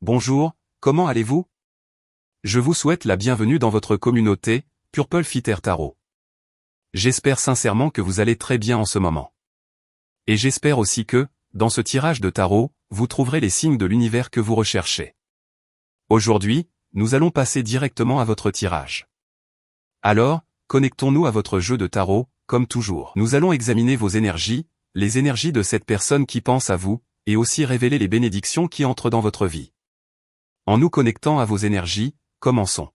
Bonjour, comment allez-vous? Je vous souhaite la bienvenue dans votre communauté, Purple Fitter Tarot. J'espère sincèrement que vous allez très bien en ce moment. Et j'espère aussi que, dans ce tirage de tarot, vous trouverez les signes de l'univers que vous recherchez. Aujourd'hui, nous allons passer directement à votre tirage. Alors, connectons-nous à votre jeu de tarot, comme toujours. Nous allons examiner vos énergies, les énergies de cette personne qui pense à vous, et aussi révéler les bénédictions qui entrent dans votre vie. En nous connectant à vos énergies, commençons.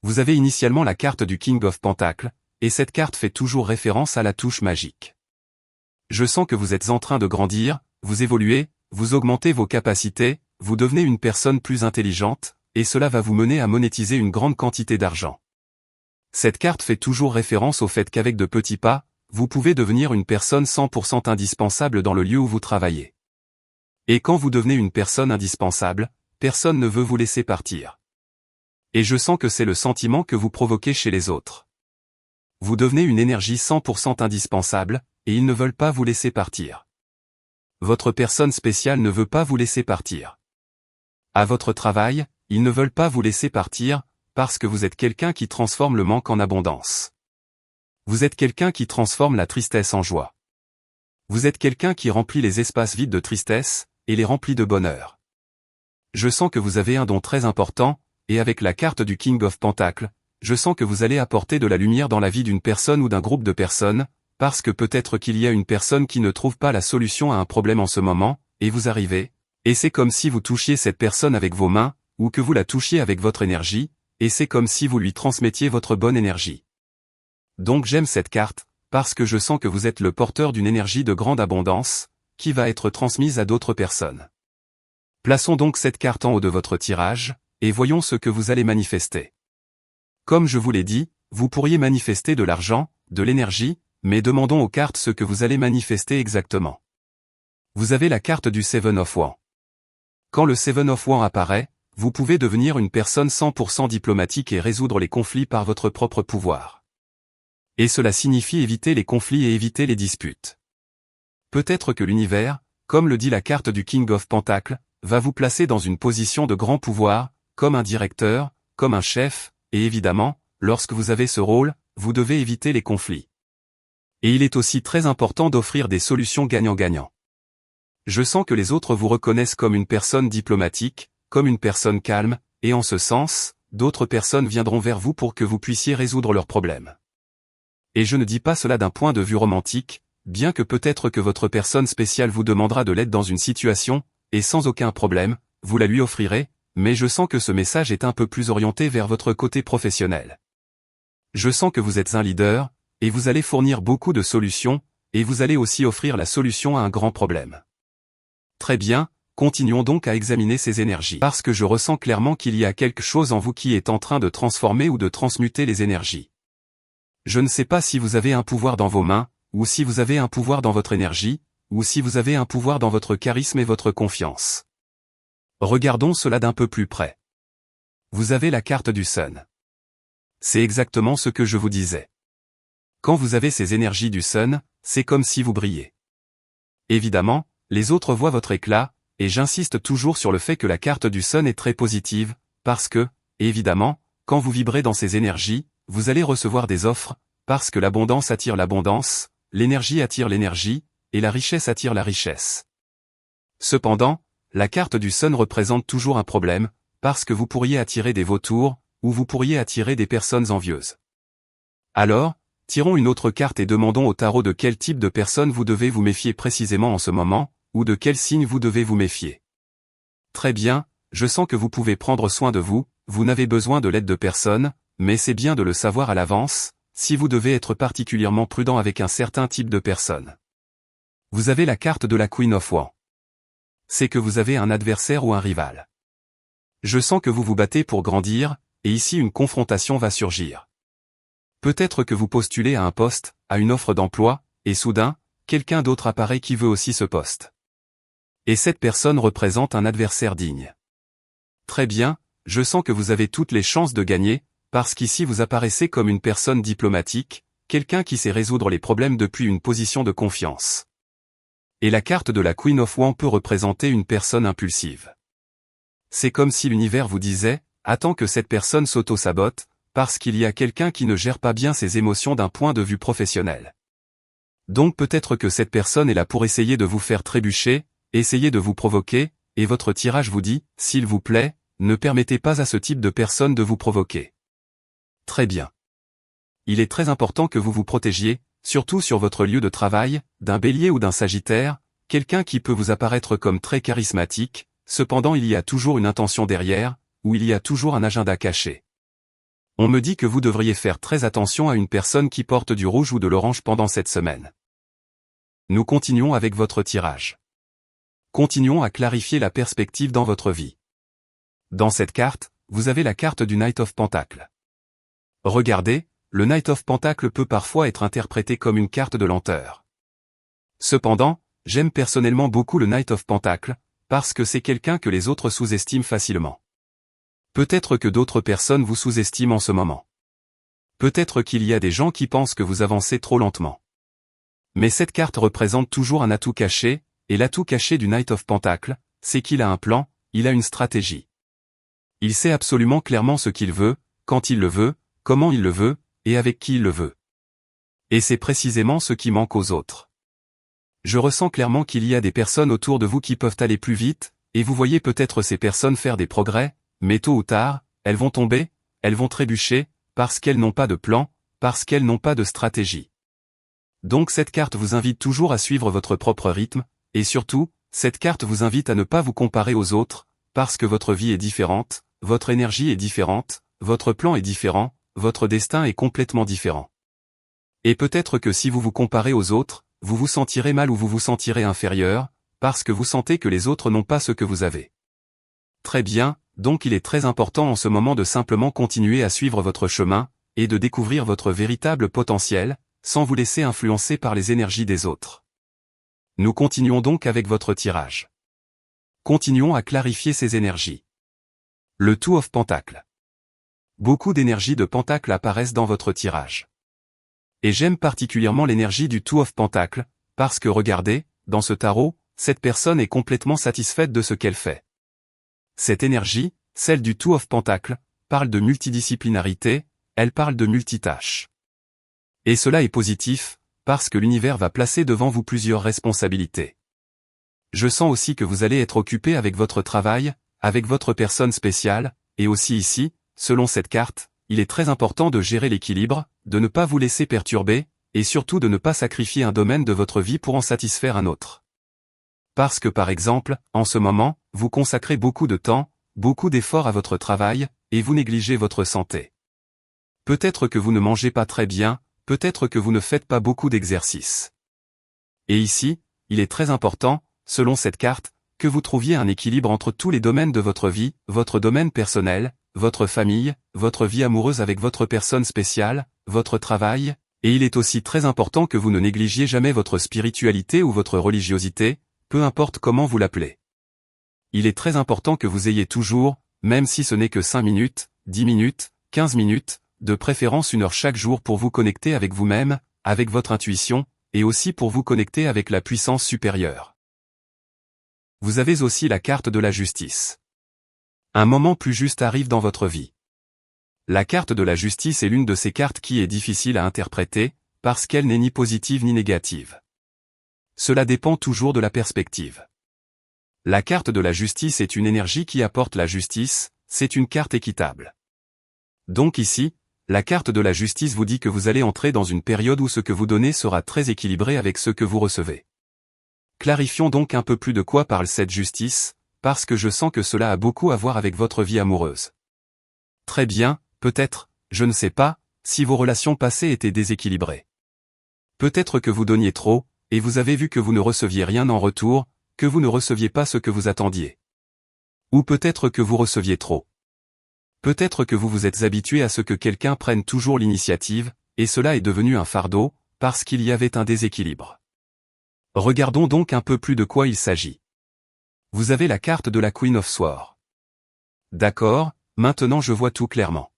Vous avez initialement la carte du King of Pentacles, et cette carte fait toujours référence à la touche magique. Je sens que vous êtes en train de grandir, vous évoluez, vous augmentez vos capacités, vous devenez une personne plus intelligente, et cela va vous mener à monétiser une grande quantité d'argent. Cette carte fait toujours référence au fait qu'avec de petits pas, vous pouvez devenir une personne 100% indispensable dans le lieu où vous travaillez. Et quand vous devenez une personne indispensable, personne ne veut vous laisser partir. Et je sens que c'est le sentiment que vous provoquez chez les autres. Vous devenez une énergie 100% indispensable, et ils ne veulent pas vous laisser partir. Votre personne spéciale ne veut pas vous laisser partir. À votre travail, ils ne veulent pas vous laisser partir, parce que vous êtes quelqu'un qui transforme le manque en abondance. Vous êtes quelqu'un qui transforme la tristesse en joie. Vous êtes quelqu'un qui remplit les espaces vides de tristesse, et les remplit de bonheur. Je sens que vous avez un don très important, et avec la carte du King of Pentacles, je sens que vous allez apporter de la lumière dans la vie d'une personne ou d'un groupe de personnes, parce que peut-être qu'il y a une personne qui ne trouve pas la solution à un problème en ce moment, et vous arrivez, et c'est comme si vous touchiez cette personne avec vos mains, ou que vous la touchiez avec votre énergie, et c'est comme si vous lui transmettiez votre bonne énergie. Donc j'aime cette carte, parce que je sens que vous êtes le porteur d'une énergie de grande abondance, qui va être transmise à d'autres personnes. Plaçons donc cette carte en haut de votre tirage, et voyons ce que vous allez manifester. Comme je vous l'ai dit, vous pourriez manifester de l'argent, de l'énergie, mais demandons aux cartes ce que vous allez manifester exactement. Vous avez la carte du Seven of Wands. Quand le Seven of Wands apparaît, vous pouvez devenir une personne 100% diplomatique et résoudre les conflits par votre propre pouvoir. Et cela signifie éviter les conflits et éviter les disputes. Peut-être que l'univers, comme le dit la carte du King of Pentacles, va vous placer dans une position de grand pouvoir, comme un directeur, comme un chef, et évidemment, lorsque vous avez ce rôle, vous devez éviter les conflits. Et il est aussi très important d'offrir des solutions gagnant-gagnant. Je sens que les autres vous reconnaissent comme une personne diplomatique, comme une personne calme, et en ce sens, d'autres personnes viendront vers vous pour que vous puissiez résoudre leurs problèmes. Et je ne dis pas cela d'un point de vue romantique, bien que peut-être que votre personne spéciale vous demandera de l'aide dans une situation, et sans aucun problème, vous la lui offrirez, mais je sens que ce message est un peu plus orienté vers votre côté professionnel. Je sens que vous êtes un leader, et vous allez fournir beaucoup de solutions, et vous allez aussi offrir la solution à un grand problème. Très bien, continuons donc à examiner ces énergies. Parce que je ressens clairement qu'il y a quelque chose en vous qui est en train de transformer ou de transmuter les énergies. Je ne sais pas si vous avez un pouvoir dans vos mains, ou si vous avez un pouvoir dans votre énergie, ou si vous avez un pouvoir dans votre charisme et votre confiance. Regardons cela d'un peu plus près. Vous avez la carte du Sun. C'est exactement ce que je vous disais. Quand vous avez ces énergies du Sun, c'est comme si vous brillez. Évidemment, les autres voient votre éclat, et j'insiste toujours sur le fait que la carte du Sun est très positive, parce que, évidemment, quand vous vibrez dans ces énergies, vous allez recevoir des offres, parce que l'abondance attire l'abondance, l'énergie attire l'énergie, et la richesse attire la richesse. Cependant, la carte du Sun représente toujours un problème, parce que vous pourriez attirer des vautours, ou vous pourriez attirer des personnes envieuses. Alors, tirons une autre carte et demandons au tarot de quel type de personne vous devez vous méfier précisément en ce moment, ou de quel signe vous devez vous méfier. Très bien, je sens que vous pouvez prendre soin de vous, vous n'avez besoin de l'aide de personne, mais c'est bien de le savoir à l'avance, si vous devez être particulièrement prudent avec un certain type de personne. Vous avez la carte de la Queen of Wands. C'est que vous avez un adversaire ou un rival. Je sens que vous vous battez pour grandir, et ici une confrontation va surgir. Peut-être que vous postulez à un poste, à une offre d'emploi, et soudain, quelqu'un d'autre apparaît qui veut aussi ce poste. Et cette personne représente un adversaire digne. Très bien, je sens que vous avez toutes les chances de gagner, parce qu'ici vous apparaissez comme une personne diplomatique, quelqu'un qui sait résoudre les problèmes depuis une position de confiance. Et la carte de la Queen of Wands peut représenter une personne impulsive. c'est comme si l'univers vous disait, attends que cette personne s'auto-sabote, parce qu'il y a quelqu'un qui ne gère pas bien ses émotions d'un point de vue professionnel. Donc peut-être que cette personne est là pour essayer de vous faire trébucher, essayer de vous provoquer, et votre tirage vous dit, s'il vous plaît, ne permettez pas à ce type de personne de vous provoquer. Très bien. Il est très important que vous vous protégiez, surtout sur votre lieu de travail, d'un bélier ou d'un sagittaire, quelqu'un qui peut vous apparaître comme très charismatique, cependant il y a toujours une intention derrière, ou il y a toujours un agenda caché. On me dit que vous devriez faire très attention à une personne qui porte du rouge ou de l'orange pendant cette semaine. Nous continuons avec votre tirage. Continuons à clarifier la perspective dans votre vie. Dans cette carte, vous avez la carte du Knight of Pentacles. Regardez, le Knight of Pentacles peut parfois être interprété comme une carte de lenteur. Cependant, j'aime personnellement beaucoup le Knight of Pentacles, parce que c'est quelqu'un que les autres sous-estiment facilement. Peut-être que d'autres personnes vous sous-estiment en ce moment. Peut-être qu'il y a des gens qui pensent que vous avancez trop lentement. Mais cette carte représente toujours un atout caché, et l'atout caché du Knight of Pentacles, c'est qu'il a un plan, il a une stratégie. Il sait absolument clairement ce qu'il veut, quand il le veut, comment il le veut, et avec qui il le veut. Et c'est précisément ce qui manque aux autres. Je ressens clairement qu'il y a des personnes autour de vous qui peuvent aller plus vite, et vous voyez peut-être ces personnes faire des progrès, mais tôt ou tard, elles vont tomber, elles vont trébucher, parce qu'elles n'ont pas de plan, parce qu'elles n'ont pas de stratégie. Donc cette carte vous invite toujours à suivre votre propre rythme, et surtout, cette carte vous invite à ne pas vous comparer aux autres, parce que votre vie est différente, votre énergie est différente, votre plan est différent, votre destin est complètement différent. Et peut-être que si vous vous comparez aux autres, vous vous sentirez mal ou vous vous sentirez inférieur, parce que vous sentez que les autres n'ont pas ce que vous avez. Très bien, donc il est très important en ce moment de simplement continuer à suivre votre chemin, et de découvrir votre véritable potentiel, sans vous laisser influencer par les énergies des autres. Nous continuons donc avec votre tirage. Continuons à clarifier ces énergies. Le Two of Pentacles. Beaucoup d'énergies de Pentacles apparaissent dans votre tirage. Et j'aime particulièrement l'énergie du Two of Pentacles, parce que regardez, dans ce tarot, cette personne est complètement satisfaite de ce qu'elle fait. Cette énergie, celle du Two of Pentacles, parle de multidisciplinarité, elle parle de multitâche. Et cela est positif, parce que l'univers va placer devant vous plusieurs responsabilités. Je sens aussi que vous allez être occupé avec votre travail, avec votre personne spéciale, et aussi ici, selon cette carte, il est très important de gérer l'équilibre, de ne pas vous laisser perturber, et surtout de ne pas sacrifier un domaine de votre vie pour en satisfaire un autre. Parce que par exemple, en ce moment, vous consacrez beaucoup de temps, beaucoup d'efforts à votre travail, et vous négligez votre santé. Peut-être que vous ne mangez pas très bien, peut-être que vous ne faites pas beaucoup d'exercices. Et ici, il est très important, selon cette carte, que vous trouviez un équilibre entre tous les domaines de votre vie, votre domaine personnel, votre famille, votre vie amoureuse avec votre personne spéciale, votre travail, et il est aussi très important que vous ne négligiez jamais votre spiritualité ou votre religiosité, peu importe comment vous l'appelez. Il est très important que vous ayez toujours, même si ce n'est que 5 minutes, 10 minutes, 15 minutes, de préférence 1 heure chaque jour pour vous connecter avec vous-même, avec votre intuition, et aussi pour vous connecter avec la puissance supérieure. Vous avez aussi la carte de la justice. Un moment plus juste arrive dans votre vie. La carte de la justice est l'une de ces cartes qui est difficile à interpréter, parce qu'elle n'est ni positive ni négative. Cela dépend toujours de la perspective. La carte de la justice est une énergie qui apporte la justice, c'est une carte équitable. Donc ici, la carte de la justice vous dit que vous allez entrer dans une période où ce que vous donnez sera très équilibré avec ce que vous recevez. Clarifions donc un peu plus de quoi parle cette justice, parce que je sens que cela a beaucoup à voir avec votre vie amoureuse. Très bien, peut-être, je ne sais pas, si vos relations passées étaient déséquilibrées. Peut-être que vous donniez trop, et vous avez vu que vous ne receviez rien en retour, que vous ne receviez pas ce que vous attendiez. Ou peut-être que vous receviez trop. Peut-être que vous vous êtes habitué à ce que quelqu'un prenne toujours l'initiative, et cela est devenu un fardeau, parce qu'il y avait un déséquilibre. Regardons donc un peu plus de quoi il s'agit. Vous avez la carte de la Queen of Swords. D'accord, maintenant je vois tout clairement.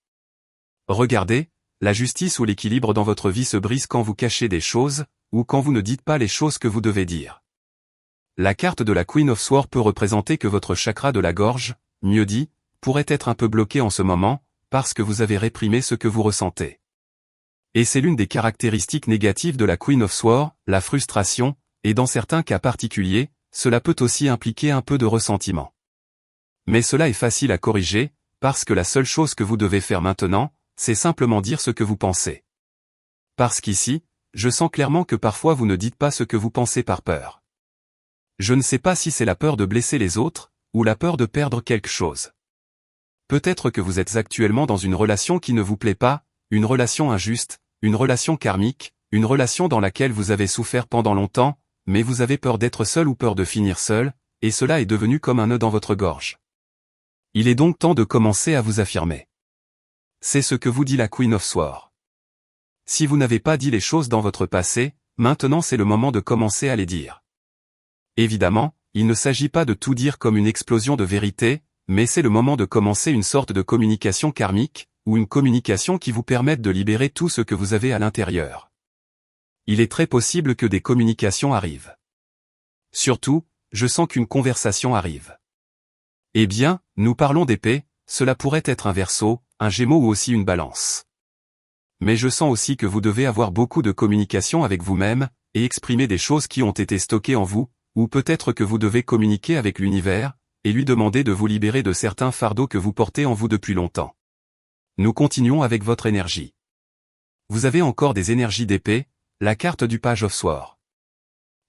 Regardez, la justice ou l'équilibre dans votre vie se brise quand vous cachez des choses, ou quand vous ne dites pas les choses que vous devez dire. La carte de la Queen of Swords peut représenter que votre chakra de la gorge, mieux dit, pourrait être un peu bloqué en ce moment, parce que vous avez réprimé ce que vous ressentez. Et c'est l'une des caractéristiques négatives de la Queen of Swords, la frustration, et dans certains cas particuliers, cela peut aussi impliquer un peu de ressentiment. Mais cela est facile à corriger, parce que la seule chose que vous devez faire maintenant, c'est simplement dire ce que vous pensez. Parce qu'ici, je sens clairement que parfois vous ne dites pas ce que vous pensez par peur. Je ne sais pas si c'est la peur de blesser les autres, ou la peur de perdre quelque chose. Peut-être que vous êtes actuellement dans une relation qui ne vous plaît pas, une relation injuste, une relation karmique, une relation dans laquelle vous avez souffert pendant longtemps, mais vous avez peur d'être seul ou peur de finir seul, et cela est devenu comme un nœud dans votre gorge. Il est donc temps de commencer à vous affirmer. C'est ce que vous dit la Queen of Swords. Si vous n'avez pas dit les choses dans votre passé, maintenant c'est le moment de commencer à les dire. Évidemment, il ne s'agit pas de tout dire comme une explosion de vérité, mais c'est le moment de commencer une sorte de communication karmique, ou une communication qui vous permette de libérer tout ce que vous avez à l'intérieur. Il est très possible que des communications arrivent. Surtout, je sens qu'une conversation arrive. Eh bien, nous parlons d'épée, cela pourrait être un Verseau, un Gémeaux ou aussi une Balance. Mais je sens aussi que vous devez avoir beaucoup de communication avec vous-même, et exprimer des choses qui ont été stockées en vous, ou peut-être que vous devez communiquer avec l'univers, et lui demander de vous libérer de certains fardeaux que vous portez en vous depuis longtemps. Nous continuons avec votre énergie. Vous avez encore des énergies d'épée, la carte du Page of Swords.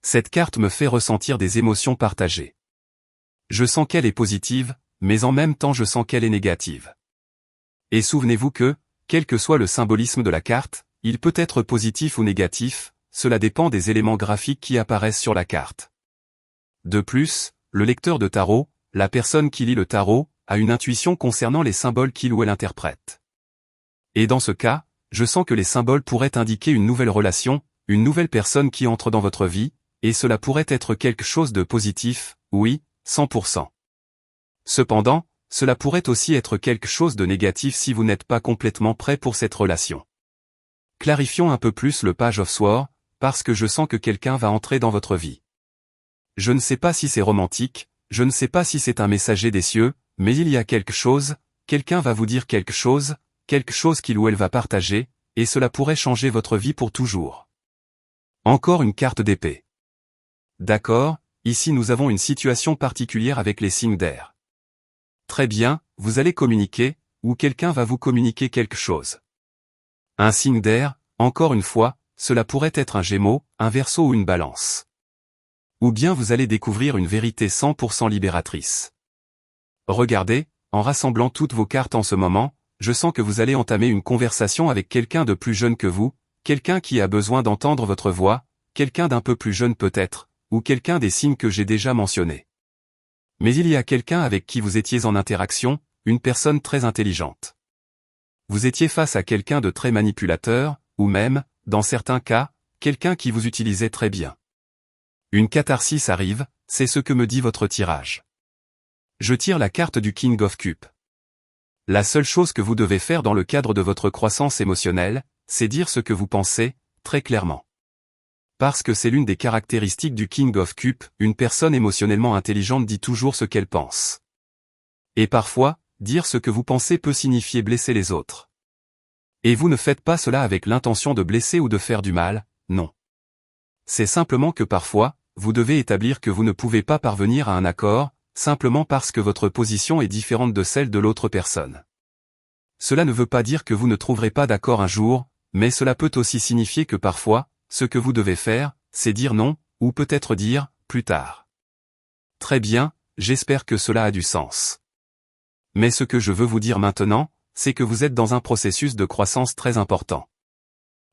Cette carte me fait ressentir des émotions partagées. Je sens qu'elle est positive, mais en même temps je sens qu'elle est négative. Et souvenez-vous que, quel que soit le symbolisme de la carte, il peut être positif ou négatif, cela dépend des éléments graphiques qui apparaissent sur la carte. De plus, le lecteur de tarot, la personne qui lit le tarot, a une intuition concernant les symboles qu'il ou elle interprète. Et dans ce cas, je sens que les symboles pourraient indiquer une nouvelle relation, une nouvelle personne qui entre dans votre vie, et cela pourrait être quelque chose de positif, oui, 100%. Cependant, cela pourrait aussi être quelque chose de négatif si vous n'êtes pas complètement prêt pour cette relation. Clarifions un peu plus le Page of Swords, parce que je sens que quelqu'un va entrer dans votre vie. Je ne sais pas si c'est romantique, je ne sais pas si c'est un messager des cieux, mais il y a quelque chose, quelqu'un va vous dire quelque chose qu'il ou elle va partager, et cela pourrait changer votre vie pour toujours. Encore une carte d'épée. D'accord, ici nous avons une situation particulière avec les signes d'air. Très bien, vous allez communiquer, ou quelqu'un va vous communiquer quelque chose. Un signe d'air, encore une fois, cela pourrait être un Gémeaux, un Verseau ou une Balance. Ou bien vous allez découvrir une vérité 100% libératrice. Regardez, en rassemblant toutes vos cartes en ce moment, je sens que vous allez entamer une conversation avec quelqu'un de plus jeune que vous, quelqu'un qui a besoin d'entendre votre voix, quelqu'un d'un peu plus jeune peut-être, ou quelqu'un des signes que j'ai déjà mentionnés. Mais il y a quelqu'un avec qui vous étiez en interaction, une personne très intelligente. Vous étiez face à quelqu'un de très manipulateur, ou même, dans certains cas, quelqu'un qui vous utilisait très bien. Une catharsis arrive, c'est ce que me dit votre tirage. Je tire la carte du King of Cups. La seule chose que vous devez faire dans le cadre de votre croissance émotionnelle, c'est dire ce que vous pensez, très clairement. Parce que c'est l'une des caractéristiques du King of Cups, une personne émotionnellement intelligente dit toujours ce qu'elle pense. Et parfois, dire ce que vous pensez peut signifier blesser les autres. Et vous ne faites pas cela avec l'intention de blesser ou de faire du mal, non. C'est simplement que parfois, vous devez établir que vous ne pouvez pas parvenir à un accord, simplement parce que votre position est différente de celle de l'autre personne. Cela ne veut pas dire que vous ne trouverez pas d'accord un jour, mais cela peut aussi signifier que parfois, ce que vous devez faire, c'est dire non, ou peut-être dire, plus tard. Très bien, j'espère que cela a du sens. Mais ce que je veux vous dire maintenant, c'est que vous êtes dans un processus de croissance très important.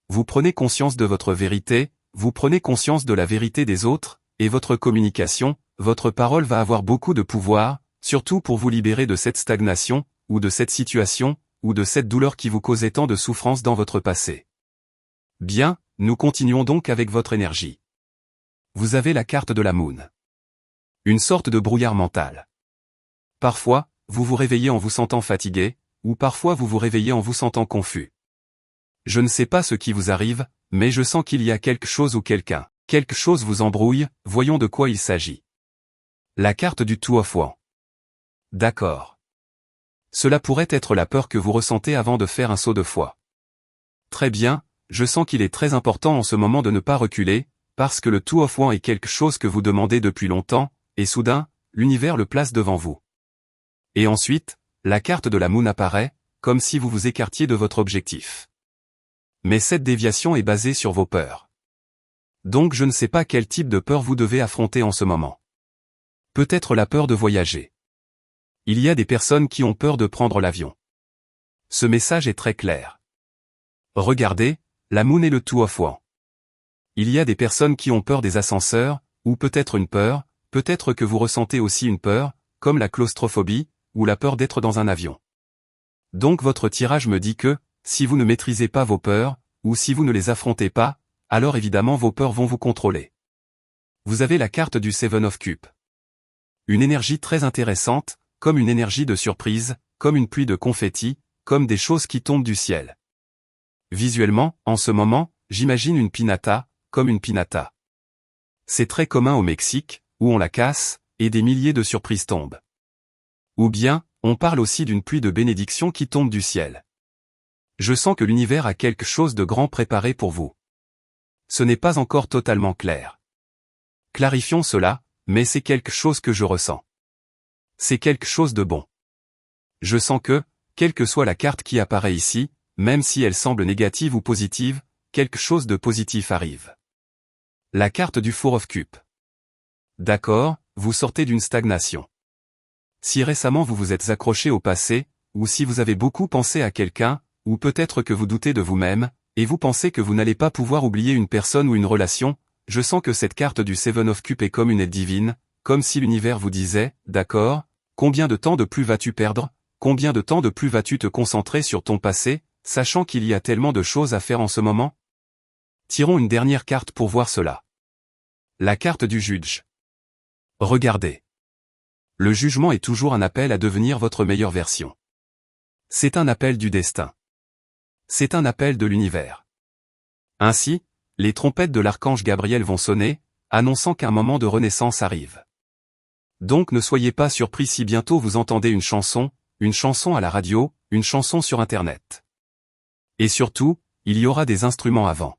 Vous prenez conscience de votre vérité, vous prenez conscience de la vérité des autres, et votre communication, votre parole va avoir beaucoup de pouvoir, surtout pour vous libérer de cette stagnation, ou de cette situation, ou de cette douleur qui vous causait tant de souffrance dans votre passé. Bien, nous continuons donc avec votre énergie. Vous avez la carte de la Moon. Une sorte de brouillard mental. Parfois, vous vous réveillez en vous sentant fatigué, ou parfois vous vous réveillez en vous sentant confus. Je ne sais pas ce qui vous arrive, mais je sens qu'il y a quelque chose ou quelqu'un. Quelque chose vous embrouille, voyons de quoi il s'agit. La carte du Two of Wands. D'accord. Cela pourrait être la peur que vous ressentez avant de faire un saut de foi. Très bien, je sens qu'il est très important en ce moment de ne pas reculer, parce que le Two of Wands est quelque chose que vous demandez depuis longtemps, et soudain, l'univers le place devant vous. Et ensuite, la carte de la Moon apparaît, comme si vous vous écartiez de votre objectif. Mais cette déviation est basée sur vos peurs. Donc je ne sais pas quel type de peur vous devez affronter en ce moment. Peut-être la peur de voyager. Il y a des personnes qui ont peur de prendre l'avion. Ce message est très clair. Regardez, la Moon et le Two of Wands. Il y a des personnes qui ont peur des ascenseurs, ou peut-être une peur, peut-être que vous ressentez aussi une peur, comme la claustrophobie, ou la peur d'être dans un avion. Donc votre tirage me dit que, si vous ne maîtrisez pas vos peurs, ou si vous ne les affrontez pas, alors évidemment vos peurs vont vous contrôler. Vous avez la carte du Seven of Cups. Une énergie très intéressante, comme une énergie de surprise, comme une pluie de confettis, comme des choses qui tombent du ciel. Visuellement, en ce moment, j'imagine une piñata, comme une piñata. C'est très commun au Mexique, où on la casse, et des milliers de surprises tombent. Ou bien, on parle aussi d'une pluie de bénédictions qui tombe du ciel. Je sens que l'univers a quelque chose de grand préparé pour vous. Ce n'est pas encore totalement clair. Clarifions cela, mais c'est quelque chose que je ressens. C'est quelque chose de bon. Je sens que, quelle que soit la carte qui apparaît ici, même si elle semble négative ou positive, quelque chose de positif arrive. La carte du Four of Cups. D'accord, vous sortez d'une stagnation. Si récemment vous vous êtes accroché au passé, ou si vous avez beaucoup pensé à quelqu'un, ou peut-être que vous doutez de vous-même, et vous pensez que vous n'allez pas pouvoir oublier une personne ou une relation, je sens que cette carte du Seven of Cups est comme une aide divine, comme si l'univers vous disait, d'accord, combien de temps de plus vas-tu perdre, combien de temps de plus vas-tu te concentrer sur ton passé, sachant qu'il y a tellement de choses à faire en ce moment? Tirons une dernière carte pour voir cela. La carte du juge. Regardez. Le jugement est toujours un appel à devenir votre meilleure version. C'est un appel du destin. C'est un appel de l'univers. Ainsi, les trompettes de l'archange Gabriel vont sonner, annonçant qu'un moment de renaissance arrive. Donc ne soyez pas surpris si bientôt vous entendez une chanson à la radio, une chanson sur Internet. Et surtout, il y aura des instruments avant.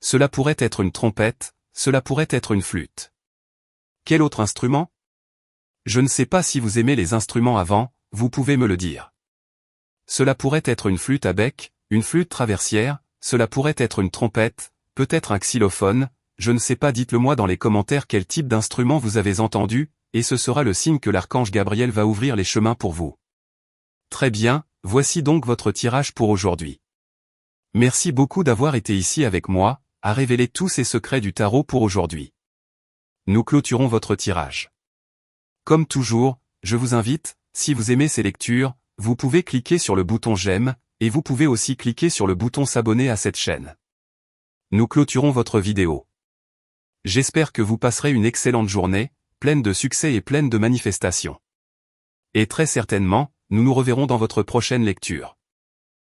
Cela pourrait être une trompette, cela pourrait être une flûte. Quel autre instrument? Je ne sais pas si vous aimez les instruments avant, vous pouvez me le dire. Cela pourrait être une flûte à bec, une flûte traversière, cela pourrait être une trompette, peut-être un xylophone, je ne sais pas, dites-le moi dans les commentaires quel type d'instrument vous avez entendu, et ce sera le signe que l'archange Gabriel va ouvrir les chemins pour vous. Très bien, voici donc votre tirage pour aujourd'hui. Merci beaucoup d'avoir été ici avec moi, à révéler tous ces secrets du tarot pour aujourd'hui. Nous clôturons votre tirage. Comme toujours, je vous invite, si vous aimez ces lectures, vous pouvez cliquer sur le bouton j'aime, et vous pouvez aussi cliquer sur le bouton s'abonner à cette chaîne. Nous clôturons votre vidéo. J'espère que vous passerez une excellente journée, pleine de succès et pleine de manifestations. Et très certainement, nous nous reverrons dans votre prochaine lecture.